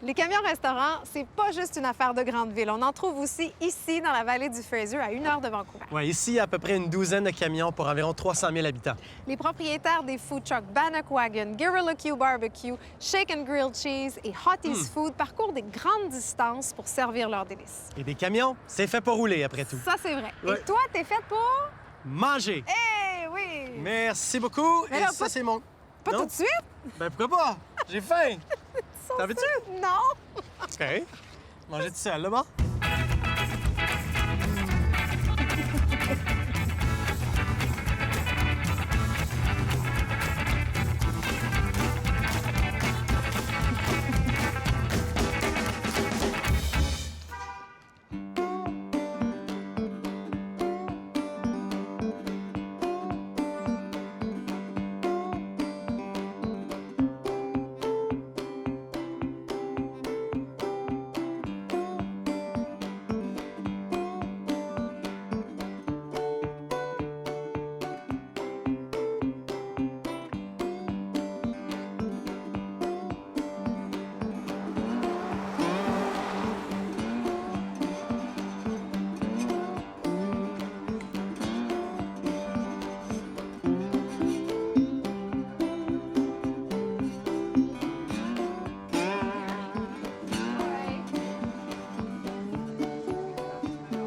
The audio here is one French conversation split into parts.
Les camions-restaurants, c'est pas juste une affaire de grande ville. On en trouve aussi ici, dans la vallée du Fraser, à 1 heure de Vancouver. Oui, ici, il y a à peu près une douzaine de camions pour environ 300 000 habitants. Les propriétaires des food trucks Bannock Wagon, Guerrilla Q Barbecue, Shake and Grilled Cheese et Hotties Food parcourent des grandes distances pour servir leurs délices. Et des camions, c'est fait pour rouler, après tout. Ça, c'est vrai. Ouais. Et toi, t'es faite pour... Manger! Eh oui! Merci beaucoup. Mais Et là, ça, pas- c'est mon... Pas Non? tout de suite? Ben pourquoi pas? J'ai faim. T'en veux-tu? Non! OK. Manger tout seul, là, bon?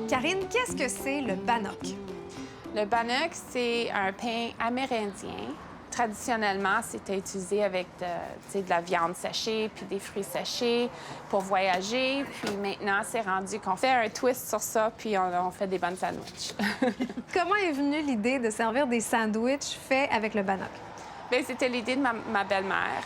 Karine, qu'est-ce que c'est le bannock? Le bannock, c'est un pain amérindien. Traditionnellement, c'était utilisé avec de la viande séchée puis des fruits séchés pour voyager. Puis maintenant, c'est rendu qu'on fait un twist sur ça puis on fait des bonnes sandwichs. Comment est venue l'idée de servir des sandwichs faits avec le bannock? Bien, c'était l'idée de ma belle-mère.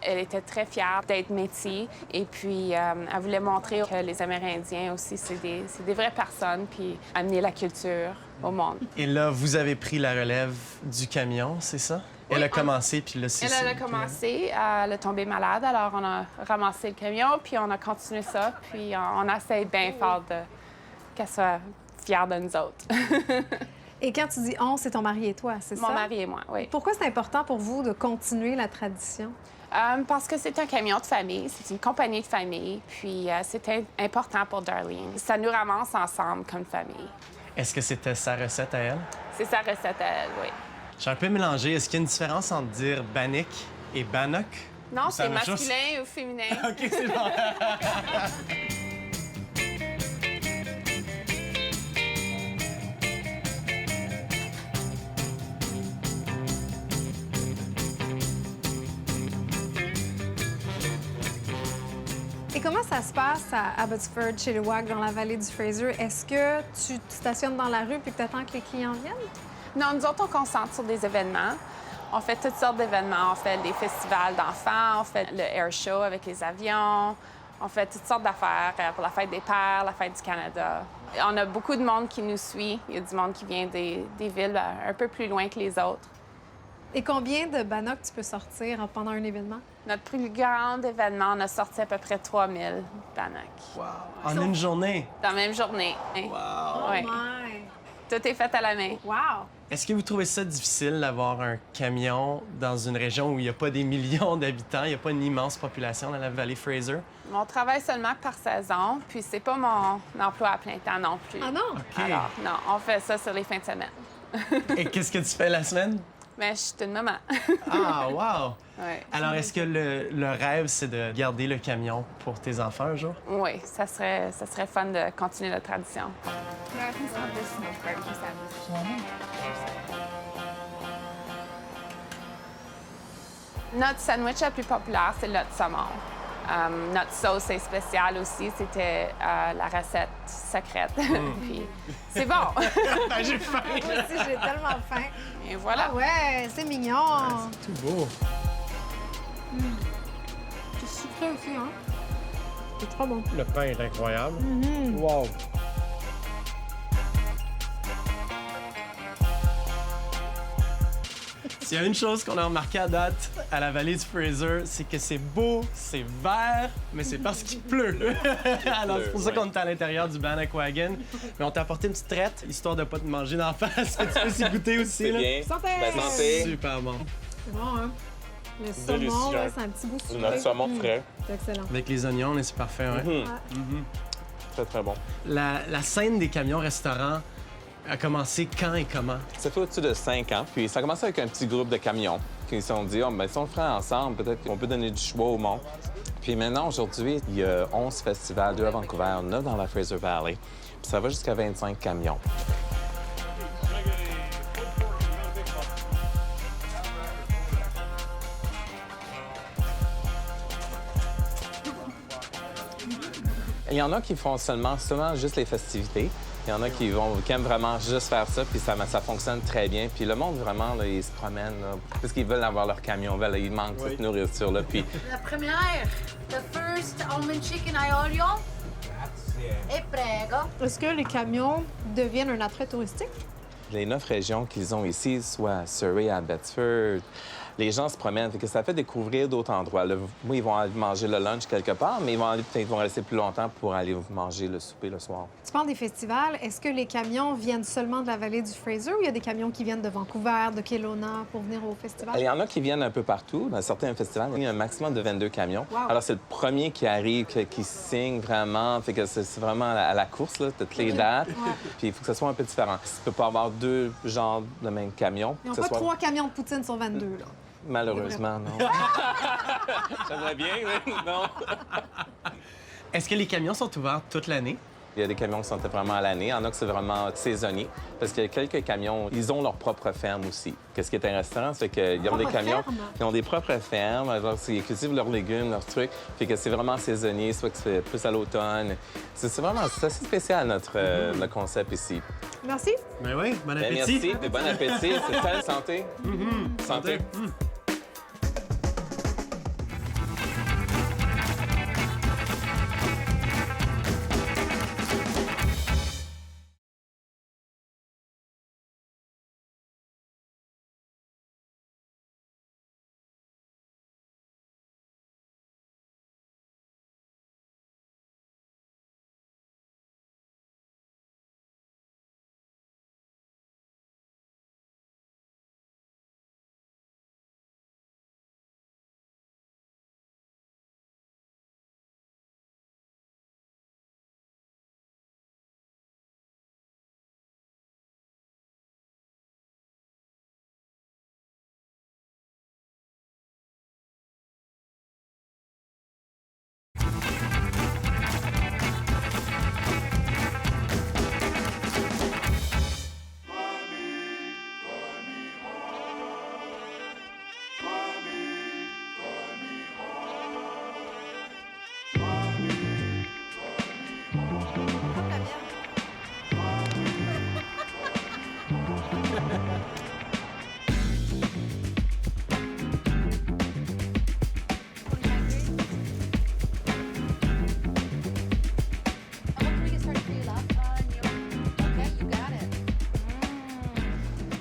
Elle était très fière d'être métis et puis elle voulait montrer que les Amérindiens aussi, c'est des vraies personnes puis amener la culture au monde. Et là, vous avez pris la relève du camion, c'est ça? Elle a commencé, puis là, c'est... Elle a commencé, elle est tombée malade, alors on a ramassé le camion, puis on a continué ça, puis on essaie bien fort qu'elle soit fière de nous autres. Et quand tu dis on, c'est ton mari et toi, c'est ça? Mon mari et moi, oui. Pourquoi c'est important pour vous de continuer la tradition? Parce que c'est un camion de famille, c'est une compagnie de famille, puis c'était important pour Darlene. Ça nous ramasse ensemble comme famille. Est-ce que c'était sa recette à elle? C'est sa recette à elle, oui. Je suis un peu mélangé. Est-ce qu'il y a une différence entre dire bannick et bannock? Non, C'est c'est la même chose? masculin ou féminin. OK, c'est bon. Et comment ça se passe à Abbotsford, chez le WAC, dans la vallée du Fraser? Est-ce que tu te stationnes dans la rue puis que tu attends que les clients viennent? Non, nous autres, on concentre sur des événements. On fait toutes sortes d'événements. On fait des festivals d'enfants, on fait le air show avec les avions, on fait toutes sortes d'affaires pour la fête des pères, la fête du Canada. On a beaucoup de monde qui nous suit. Il y a du monde qui vient des villes un peu plus loin que les autres. Et combien de bannock tu peux sortir pendant un événement? Notre plus grand événement, on a sorti à peu près 3000 bannock Wow. En une journée? dans la même journée. Wow. Oh Ouais. my! Tout est fait à la main. Wow! Est-ce que vous trouvez ça difficile d'avoir un camion dans une région où il n'y a pas des millions d'habitants, il n'y a pas une immense population dans la vallée Fraser? On travaille seulement par saison, puis c'est pas mon emploi à plein temps non plus. Ah non? OK. Alors, non, on fait ça sur les fins de semaine. Et qu'est-ce que tu fais la semaine? Mais je suis une maman. Ah, wow! Ouais. Alors, est-ce que le rêve, c'est de garder le camion pour tes enfants un jour? Oui, ça serait fun de continuer la tradition. Notre sandwich la plus populaire, c'est notre saumon. Notre sauce est spéciale aussi. C'était la recette secrète. Puis, c'est bon. Ben, j'ai faim! Moi aussi, j'ai tellement faim. Et voilà. Ah ouais, c'est mignon! Tout beau. C'est sucré aussi, hein? C'est trop bon. Le pain est incroyable. Wow! S'il y a une chose qu'on a remarqué à date à la vallée du Fraser, c'est que c'est beau, c'est vert, mais c'est parce qu'il pleut. Alors, c'est pour ça qu'on est à l'intérieur du Bannock Wagon. Mais on t'a apporté une petite traite, histoire de pas te manger d'en face. Tu peux s'y goûter aussi. C'est là. bien. Santé! Ben, santé. Super bon. C'est bon, hein? Le saumon, Délicieux. là, c'est un petit goût sucré. Notre saumon frais. C'est excellent. Avec les oignons, là, c'est parfait, ouais. Très, très bon. La scène des camions-restaurants a commencé quand et comment? Ça fait au-dessus de 5 ans. Puis ça a commencé avec un petit groupe de camions qui se sont dit, oh, ben, si on le ferait ensemble, peut-être qu'on peut donner du choix au monde. Puis maintenant, aujourd'hui, il y a 11 festivals, 2 à Vancouver, 9 dans la Fraser Valley. Puis ça va jusqu'à 25 camions. Il y en a qui font seulement juste les festivités. Il y en a qui aiment vraiment juste faire ça, puis ça fonctionne très bien. Puis le monde, vraiment, là, ils se promènent, là, parce qu'ils veulent avoir leur camion. Ils manquent cette nourriture-là. Puis... La première, the first almond chicken aioli. Et prego. Est-ce que les camions deviennent un attrait touristique? Les 9 régions qu'ils ont ici, soit à Surrey, à Bedford, les gens se promènent, fait que ça fait découvrir d'autres endroits. Là, oui, ils vont aller manger le lunch quelque part, mais ils vont rester plus longtemps pour aller manger le souper le soir. Tu parles des festivals. Est-ce que les camions viennent seulement de la vallée du Fraser ou il y a des camions qui viennent de Vancouver, de Kelowna pour venir au festival? Il y en a qui viennent un peu partout. Dans certains festivals, il y a un maximum de 22 camions. Wow. Alors, c'est le premier qui arrive, qui signe vraiment. Fait que c'est vraiment à la course, là, toutes les dates. Puis il faut que ça soit un peu différent. Tu peux pas avoir 2 genres de même camion. Ils n'ont que pas ce soit- 3 camions de poutine sur 22, là. Malheureusement, non. J'aimerais bien, mais non. Est-ce que les camions sont ouverts toute l'année? Il y a des camions qui sont vraiment à l'année. Il y en a que c'est vraiment saisonnier. Parce qu'il y a quelques camions, ils ont leur propre ferme aussi. Qu'est-ce qui est intéressant, c'est qu'ils ont des Propre camions ferme? qui ont des propres fermes. Alors, ils cultivent leurs légumes, leurs trucs. Fait que c'est vraiment saisonnier, soit que c'est plus à l'automne. C'est assez spécial, notre concept ici. Merci. Ben oui, bon Ben, appétit. merci, et bon appétit. C'est ça, santé. Santé.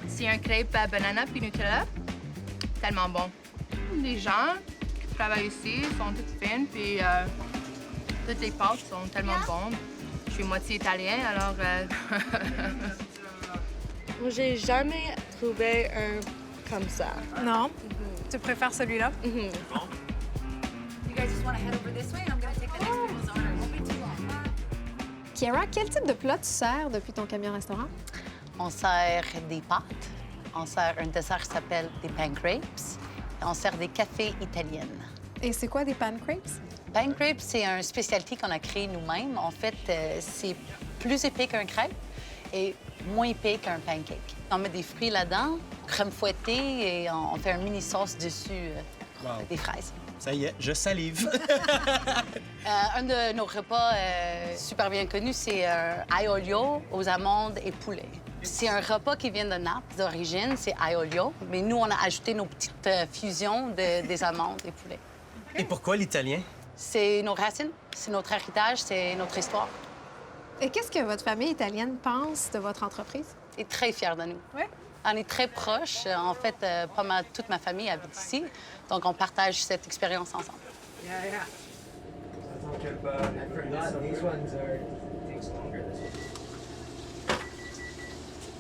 C'est un crêpe à banana puis Nutella. Tellement bon. Les gens qui travaillent ici sont toutes fines, puis toutes les pâtes sont tellement bonnes. Je suis moitié italien, alors... Moi, j'ai jamais trouvé un comme ça. Non? Tu préfères celui-là? You guys just want to head over this way and I'm going to take the next people's order. It won't be too long. Kiara, quel type de plat tu sers depuis ton camion-restaurant? On sert des pâtes, on sert un dessert qui s'appelle des pancakes, et on sert des cafés italiennes. Et c'est quoi des pancakes? Pancakes, c'est une spécialité qu'on a créée nous-mêmes. En fait, c'est plus épais qu'un crêpe et moins épais qu'un pancake. On met des fruits là-dedans, crème fouettée et on fait une mini-sauce dessus, des fraises. Ça y est, je salive. Un de nos repas super bien connus, c'est un aiolio aux amandes et poulet. C'est un repas qui vient de Naples d'origine, c'est aiolio, mais nous, on a ajouté nos petites fusions des amandes et poulet. Et pourquoi l'italien? C'est nos racines, c'est notre héritage, c'est notre histoire. Et qu'est-ce que votre famille italienne pense de votre entreprise? On est très fiers de nous. Oui. On est très proches. En fait, pas mal toute ma famille habite ici, donc on partage cette expérience ensemble.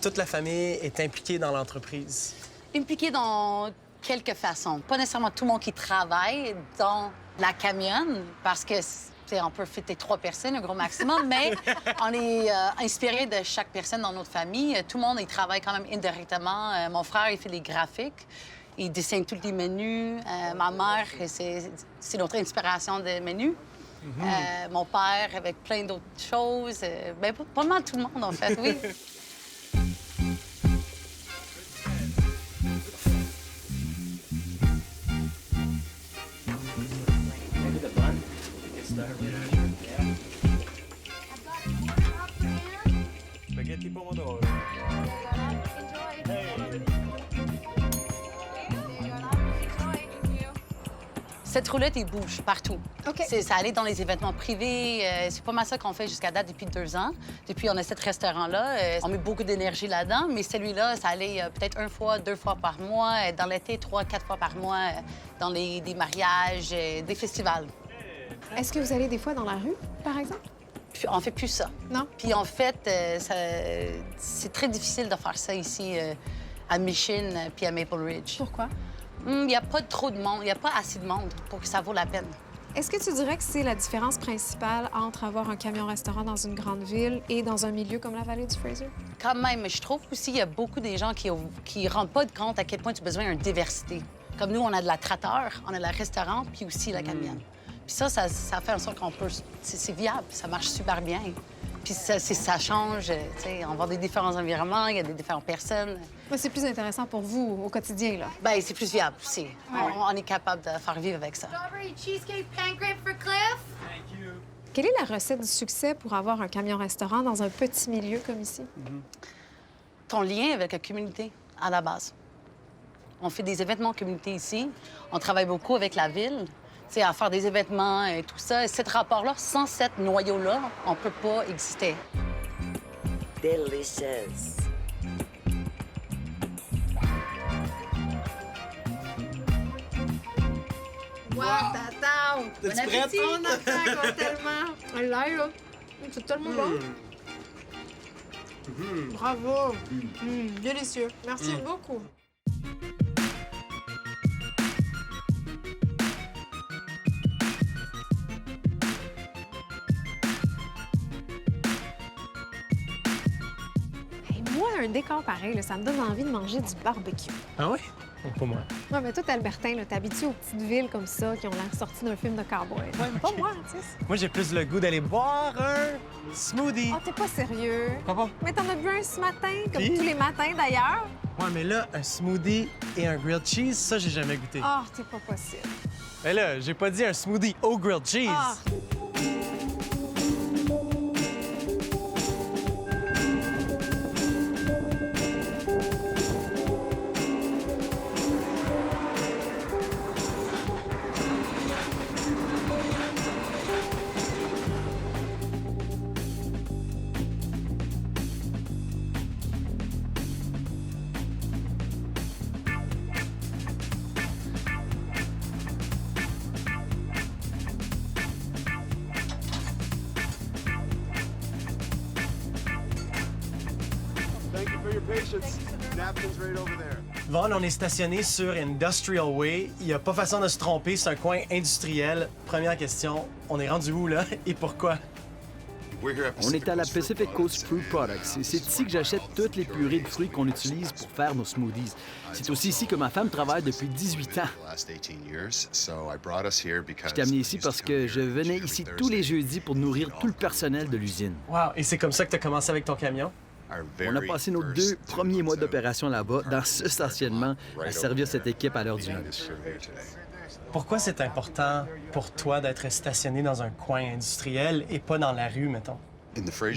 Toute la famille est impliquée dans l'entreprise. Impliqué dans quelques façons. Pas nécessairement tout le monde qui travaille dans la camionne, parce que on peut fitter 3 personnes, un gros maximum, mais on est inspiré de chaque personne dans notre famille. Tout le monde, il travaille quand même indirectement. Mon frère, il fait les graphiques. Il dessine tous les menus. Ma mère, c'est notre inspiration de menus. Mon père, avec plein d'autres choses. Ben, pas mal tout le monde, en fait, oui. Spaghetti pomodoro. Cette roulette, il bouge partout. OK. Ça allait dans les événements privés. C'est pas mal ça qu'on fait jusqu'à date depuis 2 ans. Depuis, on a ce restaurant-là. On met beaucoup d'énergie là-dedans, mais celui-là, ça allait peut-être 1 fois, 2 fois par mois. Dans l'été, 3, 4 fois par mois, dans des mariages, des festivals. Est-ce que vous allez des fois dans la rue, par exemple? Puis on fait plus ça. Non? Puis en fait, c'est très difficile de faire ça ici à Mission puis à Maple Ridge. Pourquoi? Il n'y a pas trop de monde, il n'y a pas assez de monde pour que ça vaut la peine. Est-ce que tu dirais que c'est la différence principale entre avoir un camion-restaurant dans une grande ville et dans un milieu comme la vallée du Fraser? Quand même, je trouve aussi qu'il y a beaucoup de gens qui ne rendent pas compte à quel point tu as besoin d'une diversité. Comme nous, on a de la traiteur, on a le restaurant, puis aussi la camionne. Puis ça fait en sorte qu'on peut... C'est viable, ça marche super bien. Puis ça change, tu sais, on va dans des différents environnements, il y a des différentes personnes. Ouais, c'est plus intéressant pour vous au quotidien, là. Bien, c'est plus viable aussi. On est capable de faire vivre avec ça. Strawberry cheesecake pancake for Cliff. Quelle est la recette du succès pour avoir un camion-restaurant dans un petit milieu comme ici? Ton lien avec la communauté, à la base. On fait des événements communauté ici. On travaille beaucoup avec la ville, tu sais, à faire des événements et tout ça. Et ce rapport-là, sans cette noyau-là, on ne peut pas exister. Delicious. Wow, t'attends! T'es-tu prête? On attend tellement! On l'air, là. C'est tellement bon. Bravo! Délicieux. Merci beaucoup. Hey, moi, un décor pareil, là, ça me donne envie de manger du barbecue. Ah oui? Pas moi. Ouais, mais toi, Albertin, là, t'es habitué aux petites villes comme ça qui ont l'air sorties d'un film de cowboy. Ouais, mais pas moi, tu sais. Moi, j'ai plus le goût d'aller boire un smoothie. Oh, t'es pas sérieux? Papa? Mais t'en as bu un ce matin, comme Puis? tous les matins d'ailleurs. Ouais, mais là, un smoothie et un grilled cheese, ça, j'ai jamais goûté. Ah, t'es pas possible. Mais là, j'ai pas dit un smoothie au grilled cheese. Ah. Thank you for your patience. Napkins right over there. Vaughn, on est stationné sur Industrial Way. Il n'y a pas façon de se tromper, c'est un coin industriel. Première question, on est rendu où, là, et pourquoi? On est à la Pacific Coast Fruit Products. C'est ici que j'achète toutes les purées de fruits qu'on utilise pour faire nos smoothies. C'est aussi ici que ma femme travaille depuis 18 ans. Je t'ai amené ici parce que je venais ici tous les jeudis pour nourrir tout le personnel de l'usine. Wow, et c'est comme ça que tu as commencé avec ton camion? On a passé nos 2 premiers mois d'opération là-bas, dans ce stationnement, à servir cette équipe à l'heure du lunch. Pourquoi c'est important pour toi d'être stationné dans un coin industriel et pas dans la rue, mettons?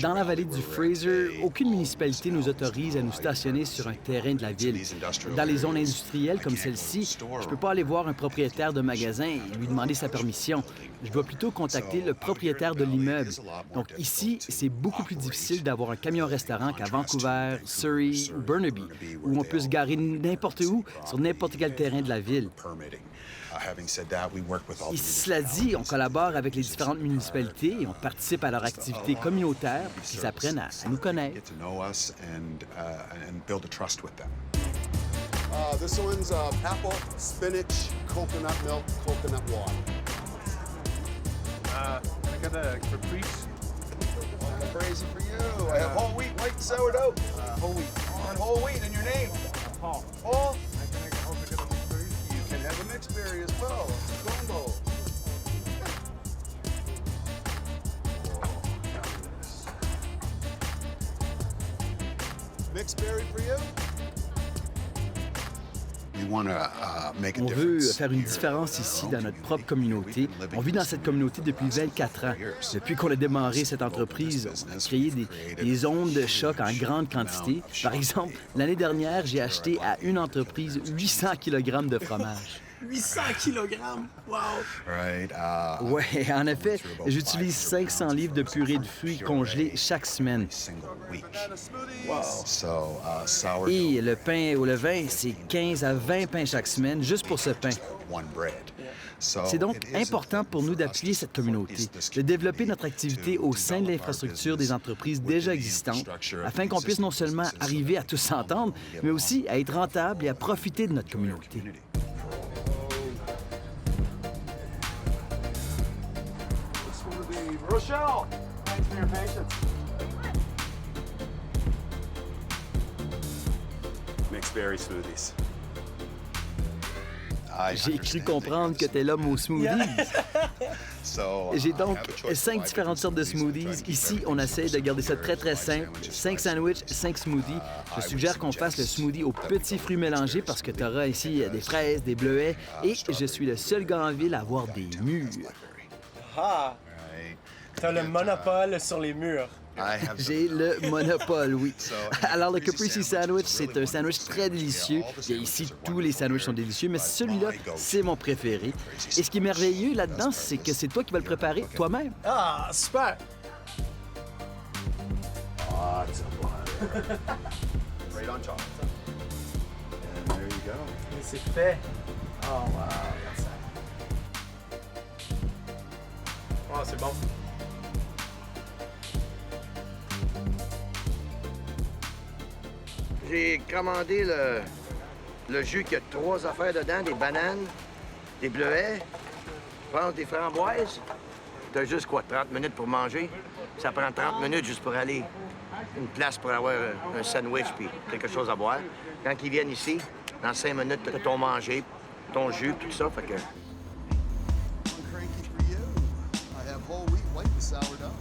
Dans la vallée du Fraser, aucune municipalité nous autorise à nous stationner sur un terrain de la ville. Dans les zones industrielles comme celle-ci, je ne peux pas aller voir un propriétaire de magasin et lui demander sa permission. Je dois plutôt contacter le propriétaire de l'immeuble. Donc ici, c'est beaucoup plus difficile d'avoir un camion-restaurant qu'à Vancouver, Surrey ou Burnaby, où on peut se garer n'importe où, sur n'importe quel terrain de la ville. Et cela dit, on collabore avec les différentes municipalités et on participe à leurs activités communautaires pour qu'ils apprennent à nous connaître. This one's apple, spinach, coconut milk, coconut water. I got a caprice. Crazy for you. I have whole wheat, white sourdough. Whole wheat. And whole wheat in your name. Paul. Paul? You can have a mixed berry as well. Combo. Mixed berry for you? On veut faire une différence ici dans notre propre communauté. On vit dans cette communauté depuis 24 ans. Depuis qu'on a démarré cette entreprise, on a créé des ondes de choc en grande quantité. Par exemple, l'année dernière, j'ai acheté à une entreprise 800 kg de fromage. 800 kg! Wow! Oui, en effet, j'utilise 500 livres de purée de fruits congelés chaque semaine. Et le pain au levain, c'est 15 à 20 pains chaque semaine, juste pour ce pain. C'est donc important pour nous d'appuyer cette communauté, de développer notre activité au sein de l'infrastructure des entreprises déjà existantes, afin qu'on puisse non seulement arriver à tous s'entendre, mais aussi à être rentable et à profiter de notre communauté. Rochelle, thanks for your patience. Mixed berry smoothies. J'ai cru comprendre que t'es l'homme aux smoothies. J'ai donc 5 différentes sortes de smoothies. Ici, on essaie de garder ça très, très simple. 5 sandwichs, 5 smoothies. Je suggère qu'on fasse le smoothie aux petits fruits mélangés parce que tu auras ici des fraises, des bleuets. Et je suis le seul gars en ville à avoir des mûres. Ah! T'as le monopole sur les murs. J'ai le monopole, oui. Alors, le Caprese Sandwich, c'est un sandwich très délicieux. Et ici, tous les sandwichs sont délicieux, mais celui-là, c'est mon préféré. Et ce qui est merveilleux là-dedans, c'est que c'est toi qui vas le préparer toi-même. Ah, super! Ah, it's a one. Right on top. And there you go. Et c'est fait. Oh, wow, regarde ça. Oh, c'est bon. J'ai commandé le jus qui a 3 affaires dedans, des bananes, des bleuets, je pense des framboises. T'as juste quoi, 30 minutes pour manger? Ça prend 30 minutes juste pour aller une place pour avoir un sandwich puis quelque chose à boire. Quand ils viennent ici, dans 5 minutes, t'as ton manger, ton jus, tout ça, fait que... I'm cranky for you. I have whole wheat, white and sourdough.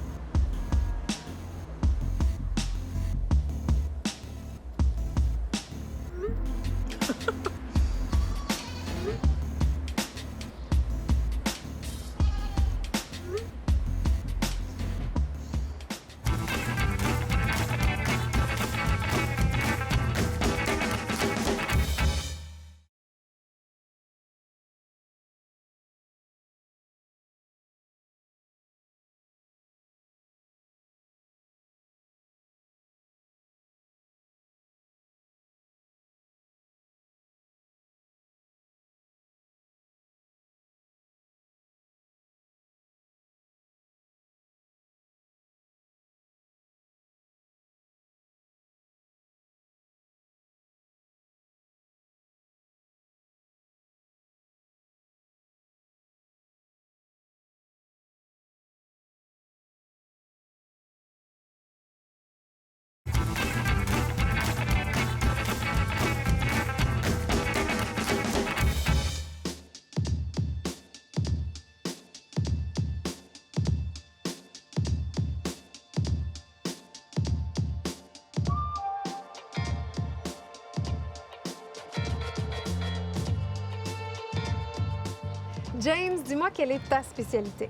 James, dis-moi quelle est ta spécialité?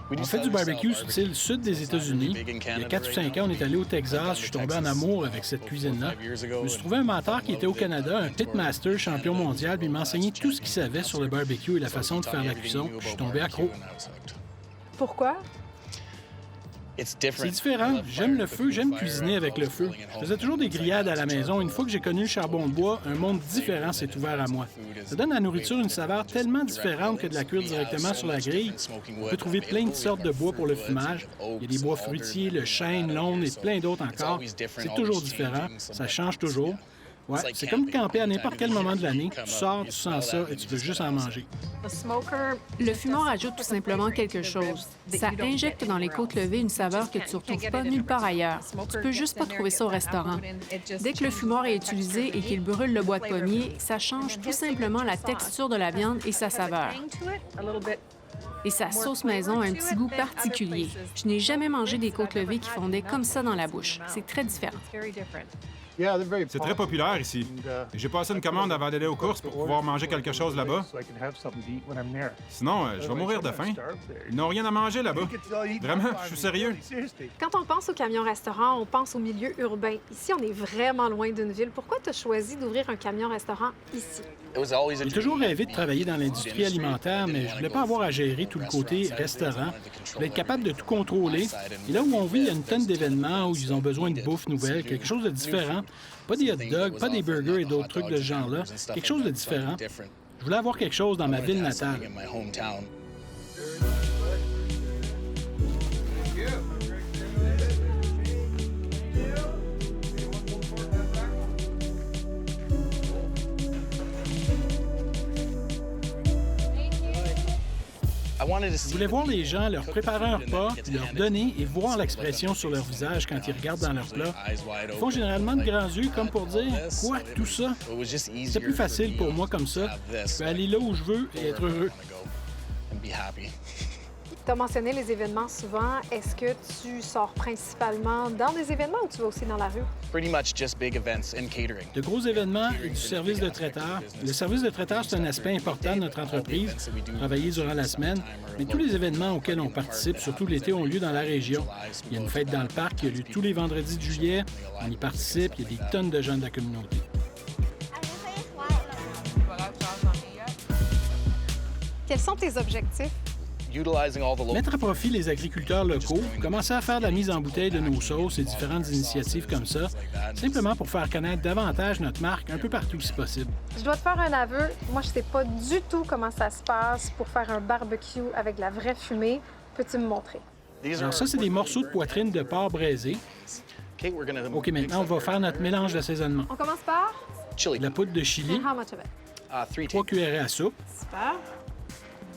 On fait du barbecue style sud des États-Unis. Il y a 4 ou 5 ans, on est allé au Texas. Je suis tombé en amour avec cette cuisine-là. Je me suis trouvé un mentor qui était au Canada, un pitmaster champion mondial, puis il m'a enseigné tout ce qu'il savait sur le barbecue et la façon de faire la cuisson. Je suis tombé accro. Pourquoi? C'est différent. J'aime le feu, j'aime cuisiner avec le feu. Je faisais toujours des grillades à la maison. Une fois que j'ai connu le charbon de bois, un monde différent s'est ouvert à moi. Ça donne à la nourriture une saveur tellement différente que de la cuire directement sur la grille. On peut trouver plein de sortes de bois pour le fumage. Il y a des bois fruitiers, le chêne, l'onde et plein d'autres encore. C'est toujours différent. Ça change toujours. Ouais, c'est comme camper à n'importe quel moment de l'année. Tu sors, tu sens ça et tu veux juste en manger. Le fumoir ajoute tout simplement quelque chose. Ça injecte dans les côtes levées une saveur que tu ne retrouves pas nulle part ailleurs. Tu peux juste pas trouver ça au restaurant. Dès que le fumoir est utilisé et qu'il brûle le bois de pommier, ça change tout simplement la texture de la viande et sa saveur. Et sa sauce maison a un petit goût particulier. Je n'ai jamais mangé des côtes levées qui fondaient comme ça dans la bouche. C'est très différent. C'est très populaire ici. J'ai passé une commande avant d'aller aux courses pour pouvoir manger quelque chose là-bas. Sinon, je vais mourir de faim. Ils n'ont rien à manger là-bas. Vraiment, je suis sérieux. Quand on pense au camion-restaurant, on pense au milieu urbain. Ici, on est vraiment loin d'une ville. Pourquoi tu as choisi d'ouvrir un camion-restaurant ici? J'ai toujours rêvé de travailler dans l'industrie alimentaire, mais je voulais pas avoir à gérer tout le côté restaurant. Je voulais être capable de tout contrôler. Et là où on vit, il y a une tonne d'événements où ils ont besoin de bouffe nouvelle, quelque chose de différent. Pas des hot dogs, pas des burgers et d'autres trucs de ce genre-là. Quelque chose de différent. Je voulais avoir quelque chose dans ma ville natale. Je voulais voir les gens leur préparer un repas, leur donner et voir l'expression sur leur visage quand ils regardent dans leur plat. Ils font généralement de grands yeux comme pour dire « Quoi, tout ça? » C'est plus facile pour moi comme ça. Je peux aller là où je veux et être heureux. Tu as mentionné les événements souvent. Est-ce que tu sors principalement dans des événements ou tu vas aussi dans la rue? De gros événements et du service de traiteur. Le service de traiteur, c'est un aspect important de notre entreprise, travailler durant la semaine. Mais tous les événements auxquels on participe, surtout l'été, ont lieu dans la région. Il y a une fête dans le parc qui a lieu tous les vendredis de juillet. On y participe. Il y a des tonnes de gens de la communauté. Quels sont tes objectifs? Mettre à profit les agriculteurs locaux, commencer à faire de la mise en bouteille de nos sauces et différentes initiatives comme ça, simplement pour faire connaître davantage notre marque un peu partout si possible. Je dois te faire un aveu. Moi, je sais pas du tout comment ça se passe pour faire un barbecue avec de la vraie fumée. Peux-tu me montrer? Alors ça, c'est des morceaux de poitrine de porc braisé. OK, maintenant, on va faire notre mélange d'assaisonnement. On commence par? De la poudre de chili, And how much of it? 3 cuillerées à soupe. Super.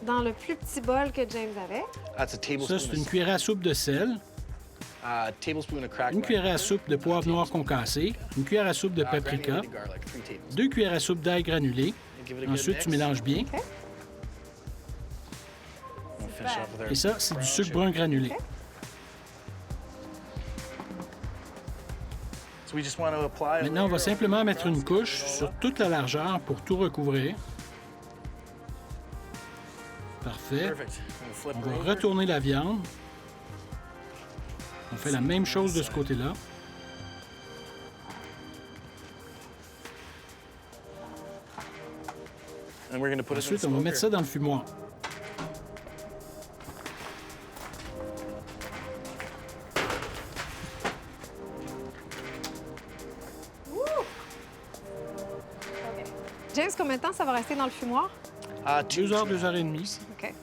Dans le plus petit bol que James avait. Ça, c'est une cuillerée à soupe de sel. Une cuillerée à soupe de poivre noir concassé. Une cuillère à soupe de paprika. 2 cuillères à soupe d'ail granulé. Ensuite, tu mélanges bien. Et ça, c'est du sucre brun granulé. Maintenant, on va simplement mettre une couche sur toute la largeur pour tout recouvrir. Parfait. On va retourner la viande. On fait la même chose de ce côté-là. Ensuite, on va mettre ça dans le fumoir. James, combien de temps ça va rester dans le fumoir? 2 heures, 2 heures et demie. OK.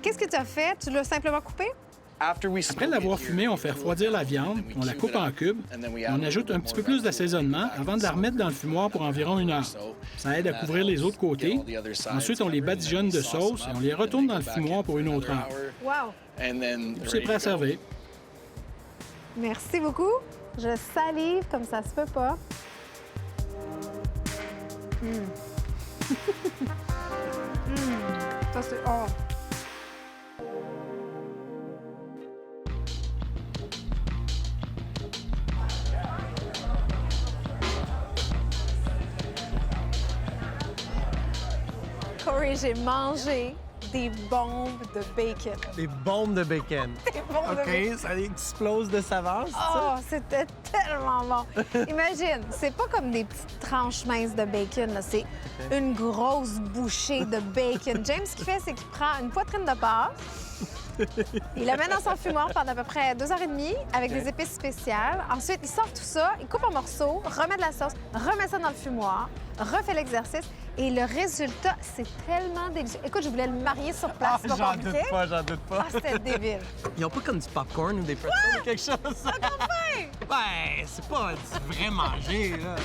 Qu'est-ce que tu as fait? Tu l'as simplement coupé? Après l'avoir fumé, on fait refroidir la viande, on la coupe en cubes, on ajoute un petit peu plus d'assaisonnement avant de la remettre dans le fumoir pour environ 1 heure. Ça aide à couvrir les autres côtés. Ensuite, on les badigeonne de sauce et on les retourne dans le fumoir pour 1 autre heure. Wow! Puis c'est prêt à servir. Merci beaucoup. Je salive comme ça se peut pas. Ça, c'est... Oh! Corey, j'ai mangé des bombes de bacon. Des bombes de bacon. Des bombes de bacon. OK, ça explose de saveur, c'est ça? Oh, c'était tellement bon. Imagine, c'est pas comme des petites tranches minces de bacon, là. C'est une grosse bouchée de bacon. James, ce qu'il fait, c'est qu'il prend une poitrine de porc, Il le met dans son fumoir pendant à peu près 2h30 avec des épices spéciales. Ensuite, il sort tout ça, il coupe en morceaux, remet de la sauce, remet ça dans le fumoir, refait l'exercice. Et le résultat, c'est tellement délicieux. Écoute, je voulais le marier sur place. C'est pas compliqué. J'en doute pas. Ah, c'était débile. Ils ont pas comme du popcorn ou des pretzels ou quelque chose? Enfin! Ben, c'est pas du vrai manger, là.